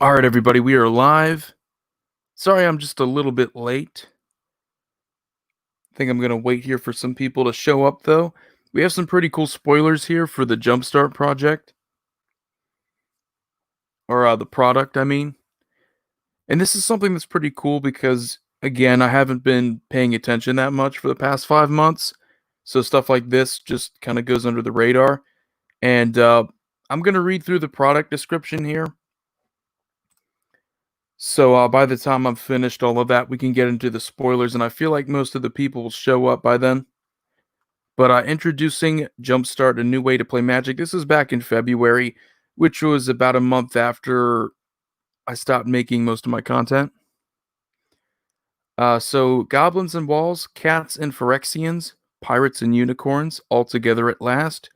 All right, everybody, we are live. Sorry, I'm just a little bit late. I think I'm going to wait here for some people to show up, though. We have some pretty cool spoilers here for the Jumpstart project. Or the product, I mean. And this is something that's pretty cool because, again, I haven't been paying attention that much for the past 5 months. So stuff like this just kind of goes under the radar. And I'm going to read through the product description here. So by the time I'm finished all of that, we can get into the spoilers, and I feel like most of the people will show up by then. But introducing Jumpstart, a new way to play Magic. This was back in February, which was about a month after I stopped making most of my content. So goblins and walls, cats and Phyrexians, pirates and unicorns, all together at last,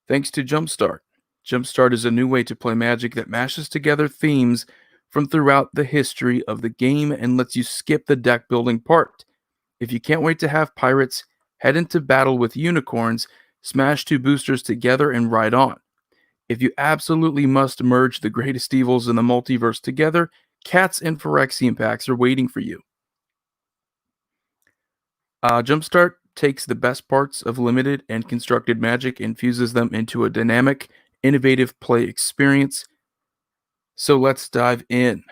thanks to Jumpstart. Jumpstart is a new way to play Magic that mashes together themes from throughout the history of the game and lets you skip the deck building part. If you can't wait to have pirates, head into battle with unicorns, smash two boosters together, and ride on. If you absolutely must merge the greatest evils in the multiverse together, cats and Phyrexian packs are waiting for you. Jumpstart takes the best parts of limited and constructed Magic and fuses them into a dynamic, innovative play experience. So let's dive in.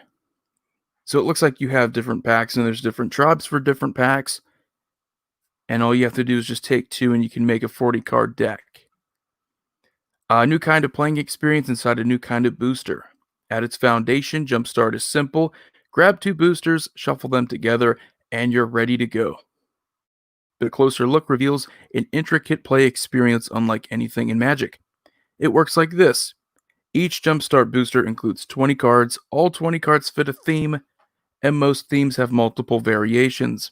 So it looks like you have different packs, and there's different tribes for different packs. And all you have to do is just take two, and you can make a 40-card deck. A new kind of playing experience inside a new kind of booster. At its foundation, Jumpstart is simple. Grab two boosters, shuffle them together, and you're ready to go. The closer look reveals an intricate play experience unlike anything in Magic. It works like this. Each Jumpstart booster includes 20 cards. All 20 cards fit a theme, and most themes have multiple variations.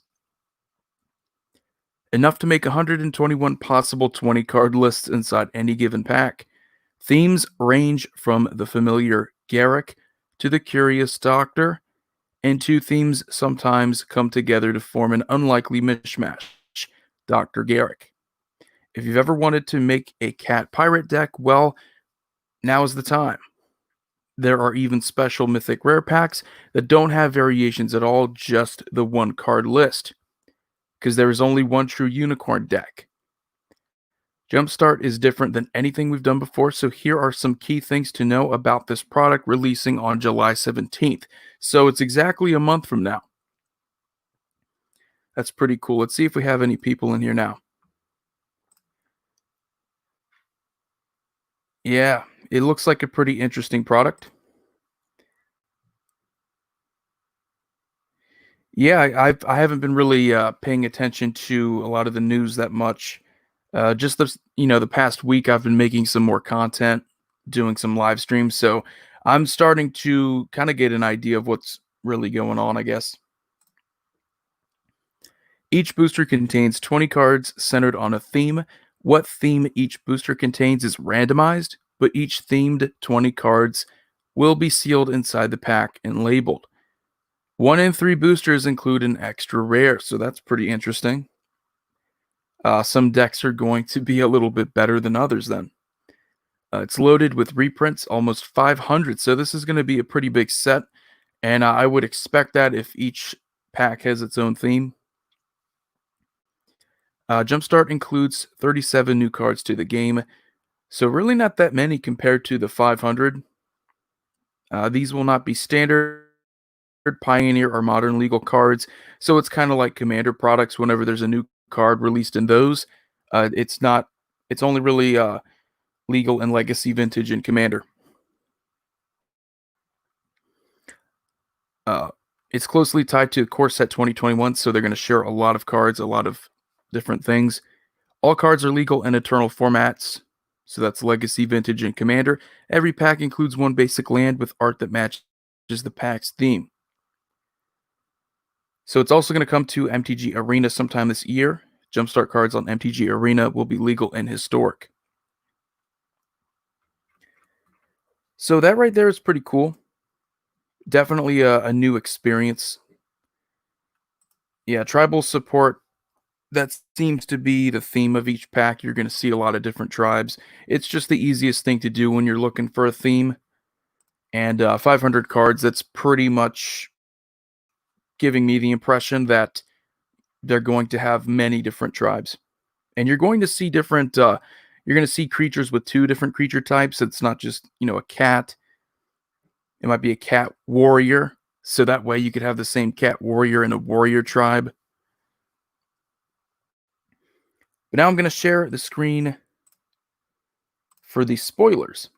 Enough to make 121 possible 20-card lists inside any given pack. Themes range from the familiar Garrick to the curious Doctor, and two themes sometimes come together to form an unlikely mishmash, Dr. Garrick. If you've ever wanted to make a cat pirate deck, well, now is the time. There are even special mythic rare packs that don't have variations at all, just the one card list, because there is only one true unicorn deck. Jumpstart is different than anything we've done before, so here are some key things to know about this product releasing on July 17th. So it's exactly a month from now. That's pretty cool. Let's see if we have any people in here now. Yeah, it looks like a pretty interesting product. Yeah, I haven't been really paying attention to a lot of the news that much. Just the past week I've been making some more content, doing some live streams, so I'm starting to kind of get an idea of what's really going on, I guess. Each booster contains 20 cards centered on a theme. What theme each booster contains is randomized, but each themed 20 cards will be sealed inside the pack and labeled. 1 in 3 boosters include an extra rare, so that's pretty interesting. Some decks are going to be a little bit better than others then. It's loaded with reprints, almost 500, so this is going to be a pretty big set, and I would expect that if each pack has its own theme. Jumpstart includes 37 new cards to the game, so really not that many compared to the 500. These will not be standard Pioneer or Modern legal cards, so it's kind of like Commander products. Whenever there's a new card released in those, it's only really legal in Legacy, Vintage, and Commander. It's closely tied to Core Set 2021, so they're going to share a lot of cards, a lot of different things. All cards are legal in Eternal formats, so that's Legacy, Vintage, and Commander. Every pack includes one basic land with art that matches the pack's theme. So it's also going to come to MTG Arena sometime this year. Jumpstart cards on MTG Arena will be legal and historic. So that right there is pretty cool. Definitely a new experience. Yeah, tribal support. That seems to be the theme of each pack. You're going to see a lot of different tribes. It's just the easiest thing to do when you're looking for a theme. And 500 cards, that's pretty much giving me the impression that they're going to have many different tribes. And you're going to see different, you're going to see creatures with two different creature types. It's not just, a cat. It might be a cat warrior. So that way you could have the same cat warrior in a warrior tribe. But now I'm going to share the screen for the spoilers.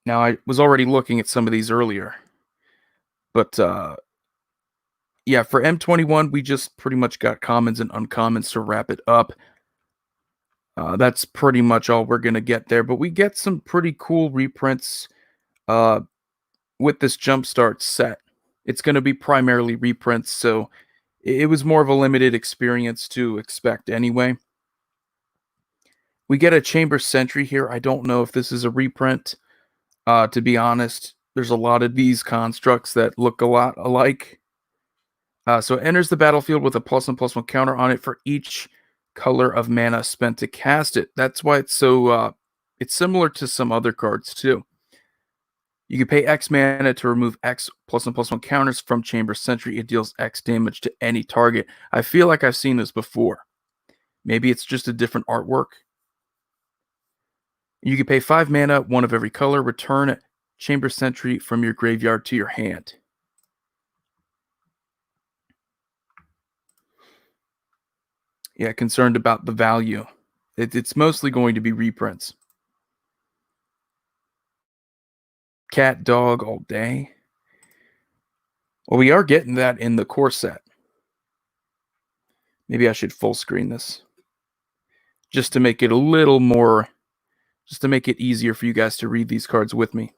Now, I was already looking at some of these earlier. But yeah, for M21, we just pretty much got commons and uncommons to wrap it up. That's pretty much all we're going to get there. But we get some pretty cool reprints with this Jumpstart set. It's going to be primarily reprints, so it was more of a limited experience to expect anyway. We get a Chamber Sentry here. I don't know if this is a reprint. To be honest, there's a lot of these constructs that look a lot alike. So it enters the battlefield with a +1/+1 counter on it for each color of mana spent to cast it. That's why it's so, it's similar to some other cards too. You can pay X mana to remove X +1/+1 counters from Chamber Sentry. It deals X damage to any target. I feel like I've seen this before. Maybe it's just a different artwork. You can pay 5 mana, one of every color, return Chamber Sentry from your graveyard to your hand. Yeah, concerned about the value. It's mostly going to be reprints. Cat, dog, all day. Well, we are getting that in the core set. Maybe I should full screen this. Just to make it a little more, just to make it easier for you guys to read these cards with me.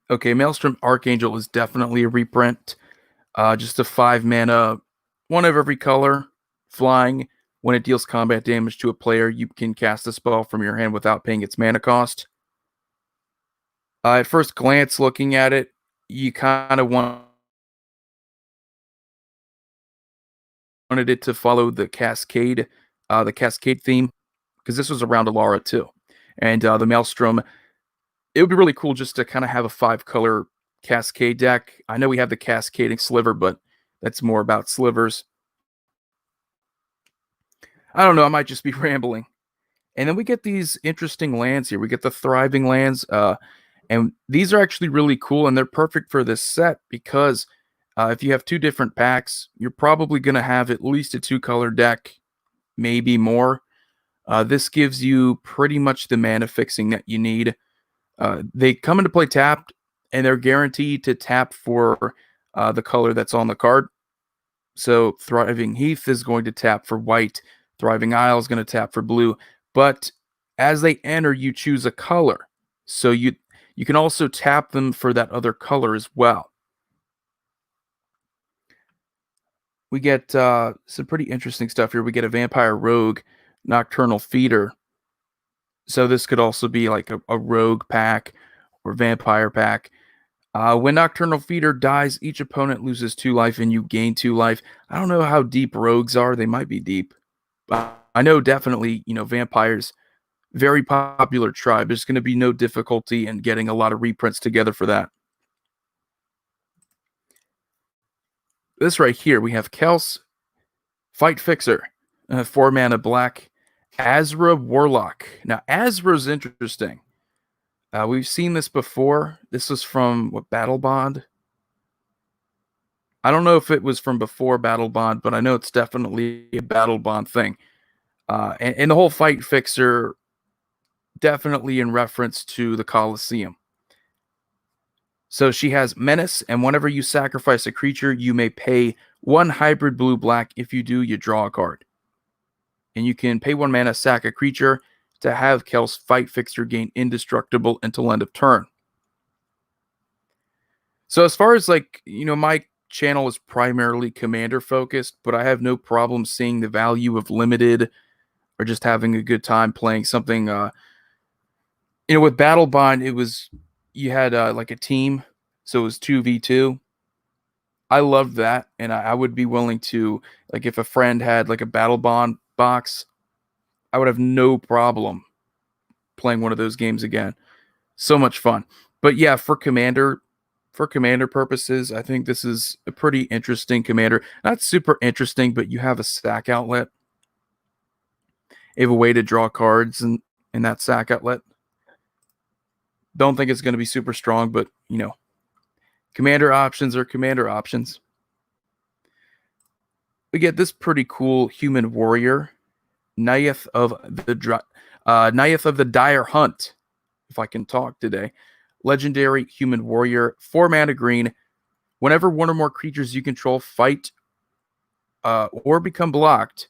Okay, Maelstrom Archangel is definitely a reprint. Just a 5 mana, one of every color, flying. When it deals combat damage to a player, you can cast a spell from your hand without paying its mana cost. At first glance, looking at it, you kind of wanted it to follow the Cascade theme, because this was around Alara too. And the Maelstrom, it would be really cool just to kind of have a 5-color Cascade deck. I know we have the Cascading Sliver, but that's more about slivers. I don't know, I might just be rambling. And then we get these interesting lands here. We get the Thriving lands, and these are actually really cool, and they're perfect for this set because if you have 2 different packs, you're probably going to have at least a 2-color deck, maybe more. This gives you pretty much the mana fixing that you need. They come into play tapped, and they're guaranteed to tap for the color that's on the card. So Thriving Heath is going to tap for white. Thriving Isle is going to tap for blue. But as they enter, you choose a color. So you can also tap them for that other color as well. We get some pretty interesting stuff here. We get a Vampire Rogue, Nocturnal Feeder. So this could also be like a Rogue pack or Vampire pack. When Nocturnal Feeder dies, each opponent loses 2 life and you gain 2 life. I don't know how deep rogues are. They might be deep. I know definitely, vampires, very popular tribe. There's going to be no difficulty in getting a lot of reprints together for that. This right here, we have Kels, Fight Fixer, 4 mana black, Azra Warlock. Now, Azra's interesting. We've seen this before. This was from, Battle Bond? I don't know if it was from before Battle Bond, but I know it's definitely a Battle Bond thing. And the whole Fight Fixer, definitely in reference to the Colosseum. So she has Menace, and whenever you sacrifice a creature, you may pay 1 hybrid blue-black. If you do, you draw a card. And you can pay 1 mana, sack a creature to have Kel's Fight Fixer gain indestructible until end of turn. So as far as my channel is primarily commander focused, but I have no problem seeing the value of limited or just having a good time playing something. With Battle Bond, it was, you had like a team, so it was 2v2. I loved that, and I would be willing to, like, if a friend had like a battle bond box, I would have no problem playing one of those games again. So much fun. But yeah, for commander purposes, I think this is a pretty interesting commander. Not super interesting, but you have a sack outlet. You have a way to draw cards in that sack outlet. Don't think it's going to be super strong, but commander options are commander options. We get this pretty cool human warrior, Nayeth of the Dire Hunt, if I can talk today. Legendary human warrior, 4 mana green. Whenever one or more creatures you control fight or become blocked,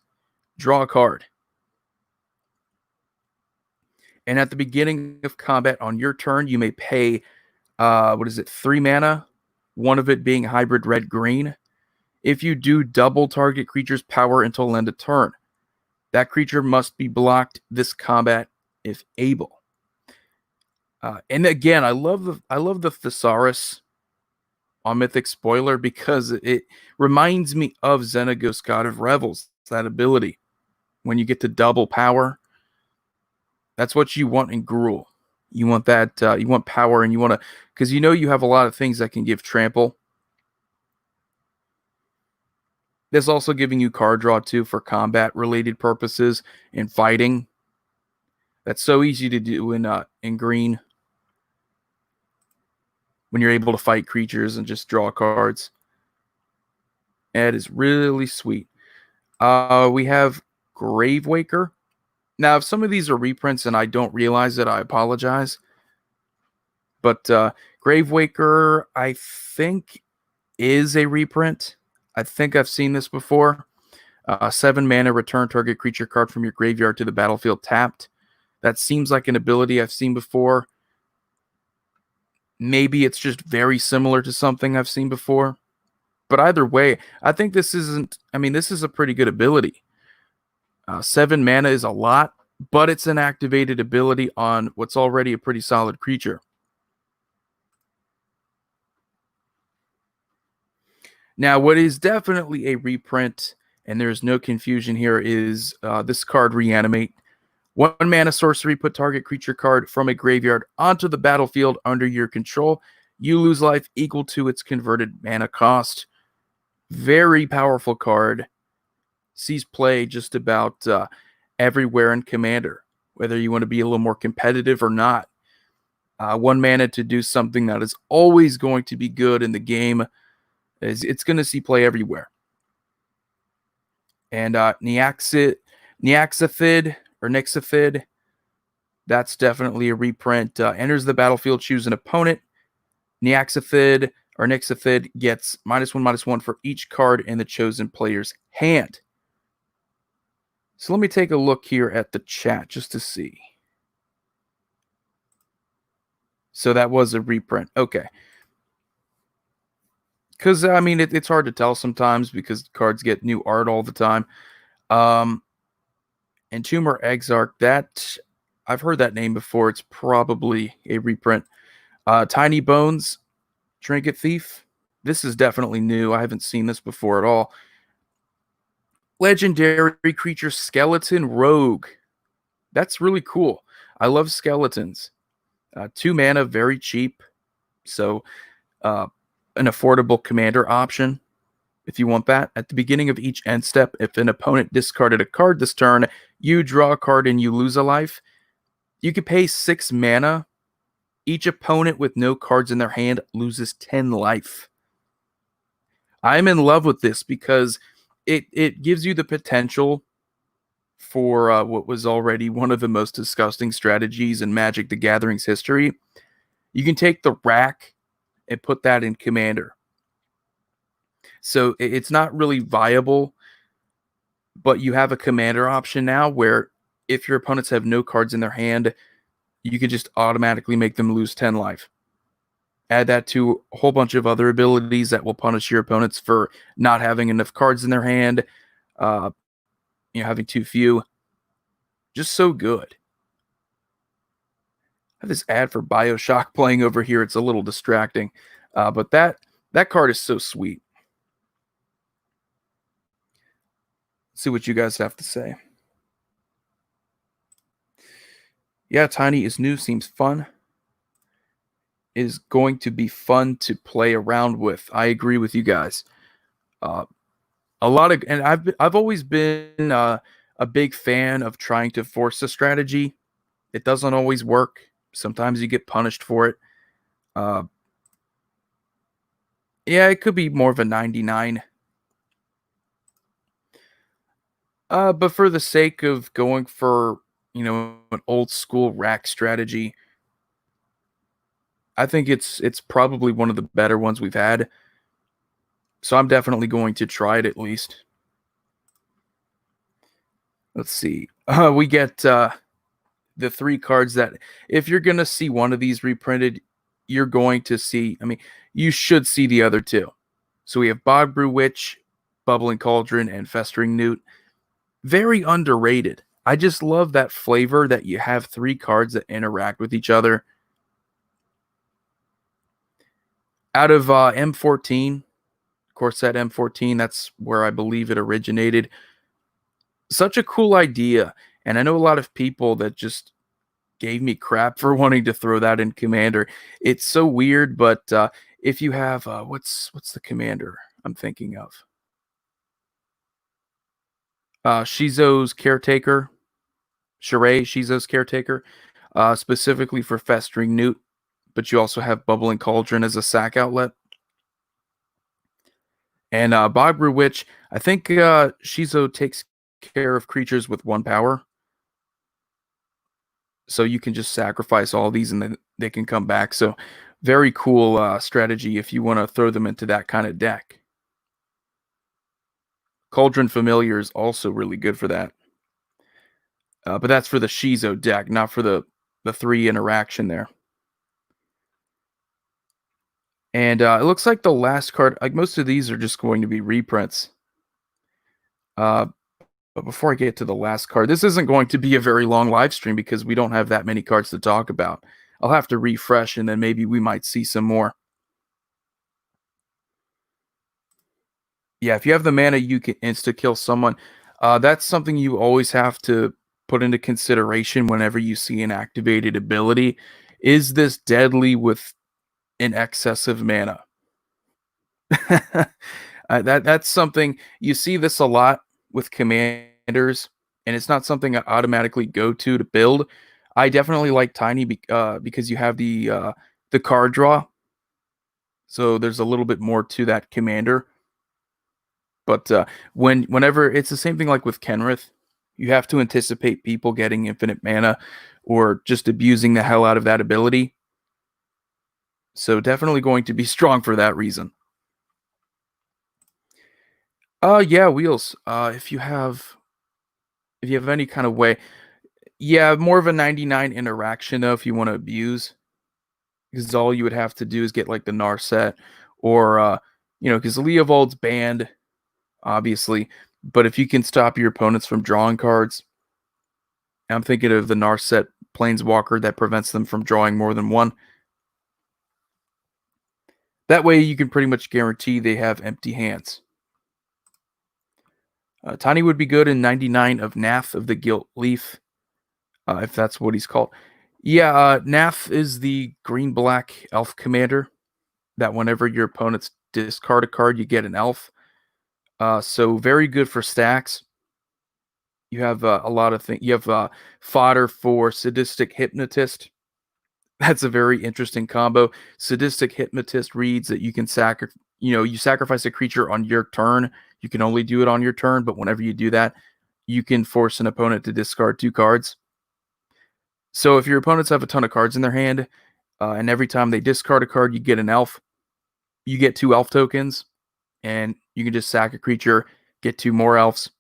draw a card. And at the beginning of combat on your turn, you may pay 3 mana, one of it being hybrid red-green. If you do, double target creature's power until end of turn. That creature must be blocked this combat if able. And again, I love the Thesaurus on Mythic Spoiler because it reminds me of Xenagos, God of Revels. That ability when you get to double power. That's what you want in Gruul. You want that. You want power, and you want to, because you have a lot of things that can give trample. This also giving you card draw too for combat related purposes and fighting. That's so easy to do in green when you're able to fight creatures and just draw cards. That is really sweet. We have Gravewaker. Now, if some of these are reprints and I don't realize it, I apologize. But Gravewaker, I think, is a reprint. I think I've seen this before. 7 mana, return target creature card from your graveyard to the battlefield tapped. That seems like an ability I've seen before. Maybe it's just very similar to something I've seen before. But either way, I think this isn't... I mean, this is a pretty good ability. 7 mana is a lot, but it's an activated ability on what's already a pretty solid creature. Now, what is definitely a reprint, and there's no confusion here, is this card, Reanimate. 1 mana sorcery, put target creature card from a graveyard onto the battlefield under your control. You lose life equal to its converted mana cost. Very powerful card. Sees play just about everywhere in Commander, whether you want to be a little more competitive or not. 1 mana to do something that is always going to be good in the game. It's going to see play everywhere. And Nyaxathid, that's definitely a reprint. Enters the battlefield, choose an opponent. Nyaxathid gets -1/-1 for each card in the chosen player's hand. So let me take a look here at the chat just to see. So that was a reprint. Okay. Because, I mean, it's hard to tell sometimes because cards get new art all the time. And Tumor Exarch, that I've heard that name before. It's probably a reprint. Tiny Bones, Trinket Thief. This is definitely new. I haven't seen this before at all. Legendary creature Skeleton Rogue. That's really cool. I love skeletons. 2 mana, very cheap. So an affordable commander option if you want that. At the beginning of each end step, if an opponent discarded a card this turn, you draw a card and you lose a life. You can pay 6 mana. Each opponent with no cards in their hand loses 10 life. I'm in love with this because it gives you the potential for what was already one of the most disgusting strategies in Magic the Gathering's history. You can take the rack and put that in Commander. So it's not really viable, but you have a Commander option now where if your opponents have no cards in their hand, you can just automatically make them lose 10 life. Add that to a whole bunch of other abilities that will punish your opponents for not having enough cards in their hand, having too few. Just so good. have this ad for BioShock playing over here. It's a little distracting. But that card is so sweet. Let's see what you guys have to say. Yeah, Tiny is new, seems fun. Is going to be fun to play around with. I agree with you guys. Uh, a lot of, and I've always been a big fan of trying to force a strategy. It doesn't always work. Sometimes you get punished for it. Uh, yeah, it could be more of a 99. But for the sake of going for, an old school rack strategy, I think it's probably one of the better ones we've had. So I'm definitely going to try it at least. Let's see. We get the three cards that if you're gonna see one of these reprinted, you're going to see. I mean, you should see the other two. So we have Bog Brew Witch, Bubbling Cauldron, and Festering Newt. Very underrated. I just love that flavor that you have three cards that interact with each other. Out of M14, of course, that M14, that's where I believe it originated. Such a cool idea. And I know a lot of people that just gave me crap for wanting to throw that in Commander. It's so weird, but if you have what's the Commander I'm thinking of? Shizo's Caretaker, Sheree, Shizo's Caretaker, specifically for Festering Newt, but you also have Bubbling Cauldron as a sack outlet. And Bog Witch, I think Shizo takes care of creatures with one power. So you can just sacrifice all these and then they can come back. So very cool strategy if you want to throw them into that kind of deck. Cauldron Familiar is also really good for that. But that's for the Shizo deck, not for the three interaction there. And it looks like the last card, like most of these are just going to be reprints. But before I get to the last card, this isn't going to be a very long live stream because we don't have that many cards to talk about. I'll have to refresh and then maybe we might see some more. Yeah, if you have the mana, you can insta-kill someone. That's something you always have to put into consideration whenever you see an activated ability. Is this deadly with an excess of mana? That's something you see this a lot with commanders, and it's not something I automatically go to build. I definitely like Tiny because you have the card draw, so there's a little bit more to that commander. But whenever it's the same thing like with Kenrith, you have to anticipate people getting infinite mana or just abusing the hell out of that ability. So definitely going to be strong for that reason. Yeah, wheels. If you have any kind of way, yeah, more of a 99 interaction though if you want to abuse. Because all you would have to do is get like the Narset or because Leovold's banned, obviously. But if you can stop your opponents from drawing cards, I'm thinking of the Narset Planeswalker that prevents them from drawing more than one. That way you can pretty much guarantee they have empty hands. Tiny would be good in 99 of Nath of the Gilt Leaf, if that's what he's called. Yeah, Nath is the green-black elf commander that whenever your opponents discard a card, you get an elf. So very good for stacks. You have a lot of things. You have fodder for Sadistic Hypnotist. That's a very interesting combo. Sadistic Hypnotist reads that you can you sacrifice a creature on your turn. You can only do it on your turn, but whenever you do that, you can force an opponent to discard 2 cards. So if your opponents have a ton of cards in their hand, and every time they discard a card, you get an elf. You get 2 elf tokens, and you can just sack a creature, get 2 more elves,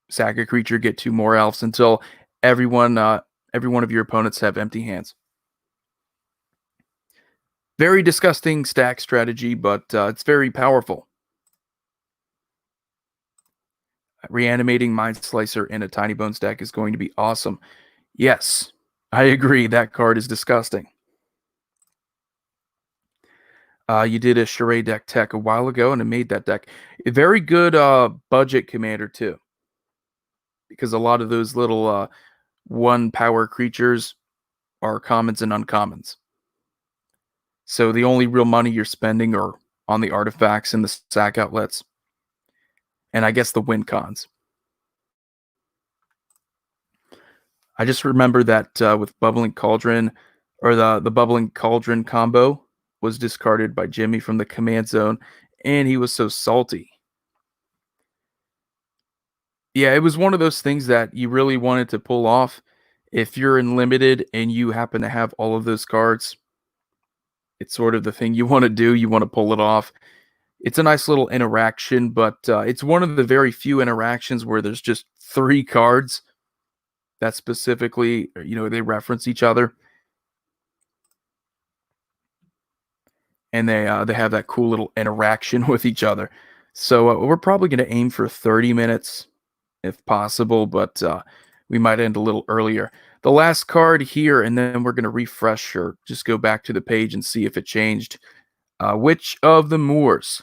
sack a creature, get 2 more elves until every one of your opponents have empty hands. Very disgusting stack strategy, but it's very powerful. Reanimating Mind Slicer in a Tiny Bones deck is going to be awesome. Yes. I agree. That card is disgusting. You did a charade deck tech a while ago, and it made that deck a very good budget commander too, because a lot of those little one power creatures are commons and uncommons. So the only real money you're spending are on the artifacts and the sack outlets, and I guess the win cons. I just remember that with Bubbling Cauldron, or the Bubbling Cauldron combo was discarded by Jimmy from the command zone, and he was so salty. Yeah, it was one of those things that you really wanted to pull off. If you're in limited and you happen to have all of those cards, it's sort of the thing you want to do. You want to pull it off. It's a nice little interaction, but it's one of the very few interactions where there's just three cards that specifically, they reference each other, and they have that cool little interaction with each other. So we're probably going to aim for 30 minutes if possible, but we might end a little earlier. The last card here, and then we're going to refresh or just go back to the page and see if it changed. Witch of the Moors.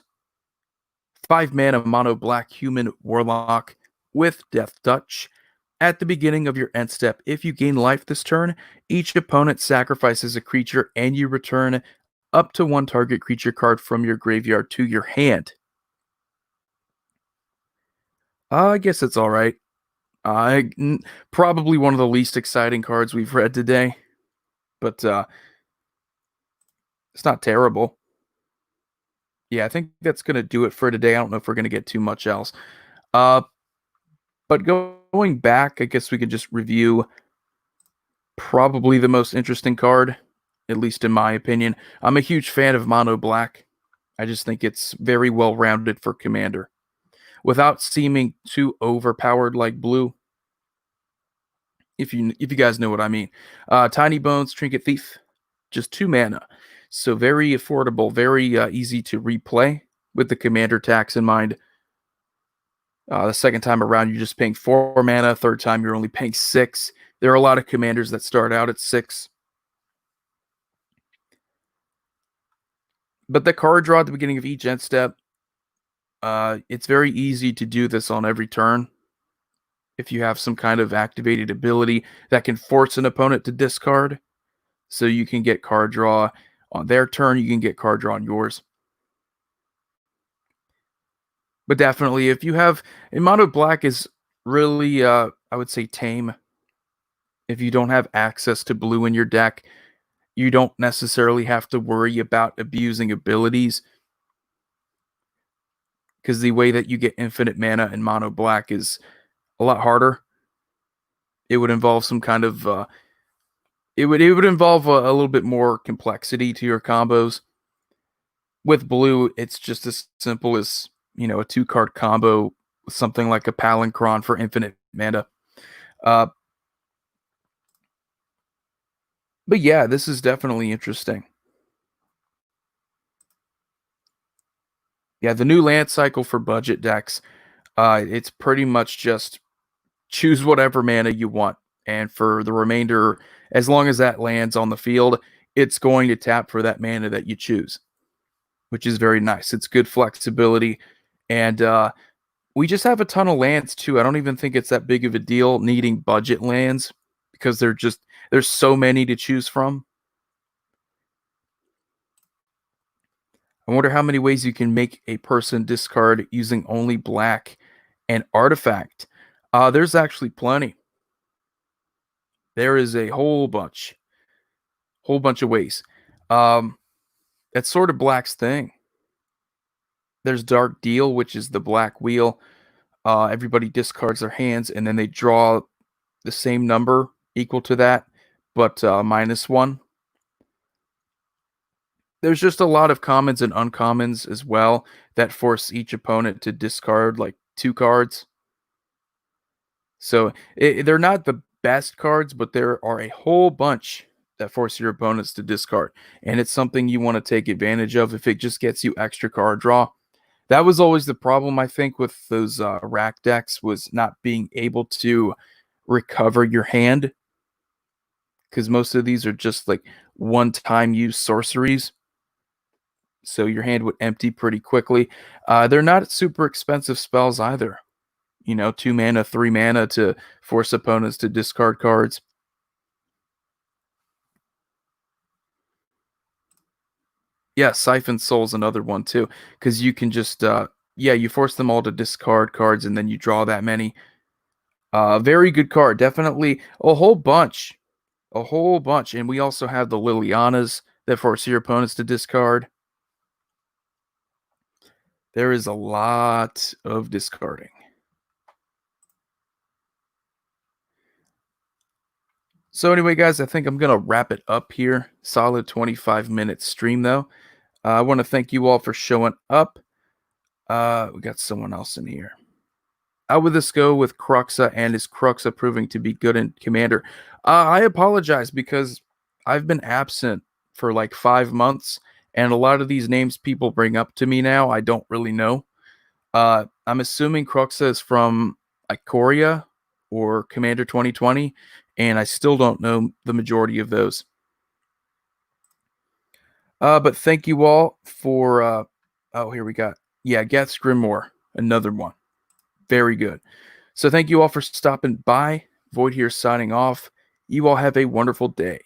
5 mana mono black human warlock with Death Touch. At the beginning of your end step, if you gain life this turn, each opponent sacrifices a creature and you return up to one target creature card from your graveyard to your hand. I guess it's all right. Probably one of the least exciting cards we've read today, but it's not terrible. Yeah, I think that's going to do it for today. I don't know if we're going to get too much else. But going back, I guess we could just review probably the most interesting card, at least in my opinion. I'm a huge fan of Mono Black. I just think it's very well rounded for Commander, without seeming too overpowered like Blue. If you guys know what I mean. Tiny Bones, Trinket Thief, just 2 mana. So very affordable, very easy to replay with the Commander tax in mind. The second time around, you're just paying 4 mana. Third time, you're only paying 6. There are a lot of commanders that start out at 6. But the card draw at the beginning of each end step, it's very easy to do this on every turn. If you have some kind of activated ability that can force an opponent to discard, so you can get card draw on their turn, you can get card draw on yours. But definitely, if you have Mono Black is really, I would say, tame. If you don't have access to blue in your deck, you don't necessarily have to worry about abusing abilities, because the way that you get infinite mana in Mono Black is a lot harder. It would involve some kind of it would involve a little bit more complexity to your combos. With blue, it's just as simple as, a 2-card combo with something like a Palancron for infinite mana. But yeah, this is definitely interesting. Yeah, the new land cycle for budget decks, it's pretty much just choose whatever mana you want. And for the remainder, as long as that lands on the field, it's going to tap for that mana that you choose, which is very nice. It's good flexibility. And we just have a ton of lands too. I don't even think it's that big of a deal needing budget lands, because there's so many to choose from. I wonder how many ways you can make a person discard using only black and artifact. There's actually plenty. There is a whole bunch of ways. That's sort of Black's thing. There's Dark Deal, which is the black wheel. Everybody discards their hands, and then they draw the same number equal to that, but -1. There's just a lot of commons and uncommons as well that force each opponent to discard like 2 cards. So they're not the best cards, but there are a whole bunch that force your opponents to discard. And it's something you want to take advantage of if it just gets you extra card draw. That was always the problem, I think, with those rack decks, was not being able to recover your hand. because most of these are just like one-time use sorceries. So your hand would empty pretty quickly. They're not super expensive spells either. 2 mana, 3 mana to force opponents to discard cards. Yeah, Siphon Soul's another one too, because you can just yeah, you force them all to discard cards and then you draw that many. Very good card, definitely a whole bunch, and we also have the Lilianas that force your opponents to discard. There is a lot of discarding. So anyway, guys, I think I'm gonna wrap it up here. Solid 25-minute stream though. I want to thank you all for showing up. We got someone else in here. How would this go with Cruxa, and is Cruxa proving to be good in Commander? I apologize because I've been absent for like 5 months, and a lot of these names people bring up to me now, I don't really know. I'm assuming Cruxa is from Ikoria or Commander 2020, and I still don't know the majority of those. But thank you all for. Oh, here we got. Yeah, Geth's Grimoire, another one. Very good. So thank you all for stopping by. Void here signing off. You all have a wonderful day.